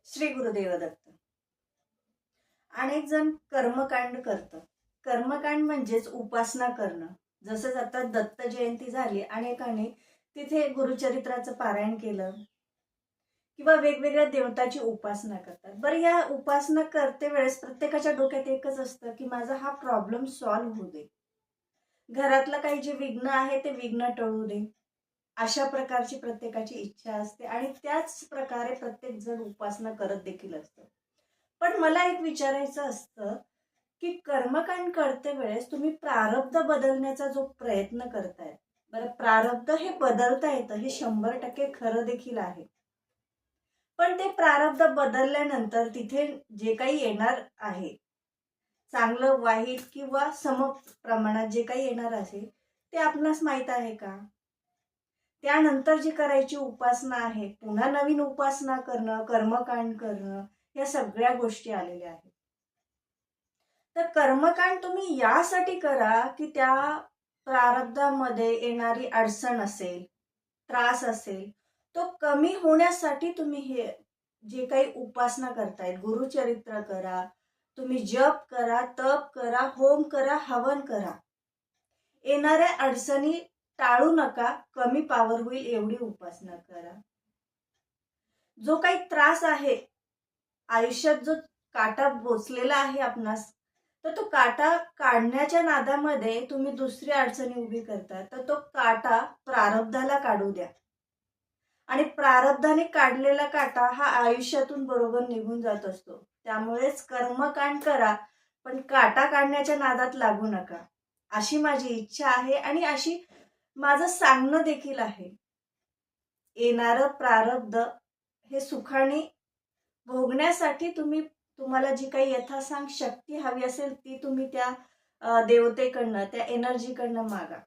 श्री गुरुदेव दत्त. अनेक जण कर्मकांड करतात. कर्मकांड म्हणजेच उपासना करणं. जसंच आता दत्त जयंती झाली, अनेकांनी तिथे गुरुचरित्राचं पारायण केलं किंवा वेगवेगळ्या देवताची उपासना करतात. बरं, या उपासना करते वेळेस प्रत्येकाच्या डोक्यात एकच असतं की माझा हा प्रॉब्लेम सॉल्व्ह होऊ दे, घरातलं काही जे विघ्न आहे ते विघ्न टळू दे, अशा प्रकारची प्रत्येकाची इच्छा असते आणि त्याच प्रकारे प्रत्येक जण उपासना करत देखील असतं. पण मला एक विचारायचं असतं की कर्मकांड करते वेळेस तुम्ही प्रारब्ध बदलण्याचा जो प्रयत्न करताय, बरं, प्रारब्ध हे बदलता येतं, हे 100% खरं देखील आहे. पण ते प्रारब्ध बदलल्यानंतर तिथे जे काही येणार आहे, चांगलं वाईट किंवा सम प्रमाणात जे काही येणार असेल ते आपणास माहित आहे का? त्यानंतर जी करायची उपासना आहे, पुन्हा नवीन उपासना करणं, कर्मकांड करणं, या सगळ्या गोष्टी आलेल्या आहेत. तर कर्मकांड तुम्ही यासाठी करा की त्या प्रारब्धामध्ये येणारी अडचण असेल, त्रास असेल, तो कमी होण्यासाठी तुम्ही हे जे काही उपासना करतायत, गुरुचरित्र करा, तुम्ही जप करा, तप करा, होम करा, हवन करा, येणाऱ्या अडचणी टाळू नका, कमी पावर होईल एवढी उपासना करा. जो काही त्रास आहे आयुष्यात, जो काटा बोचलेला आहे आपणास, तर तो काटा काढण्याच्या नादामध्ये तुम्ही दुसरी अडचणी उभी करता, तर तो काटा प्रारब्धाला काढू द्या. आणि प्रारब्धाने काढलेला काटा हा आयुष्यातून बरोबर निघून जात असतो. त्यामुळेच कर्मकांड करा, पण काटा काढण्याच्या नादात लागू नका, अशी माझी इच्छा आहे आणि अशी माझं सांगणं देखील आहे. येणारं प्रारब्ध हे सुखाने भोगण्यासाठी तुम्हाला जी काही यथासांग शक्ती हवी असेल ती तुम्ही त्या देवतेकडनं, त्या एनर्जीकडनं मागा.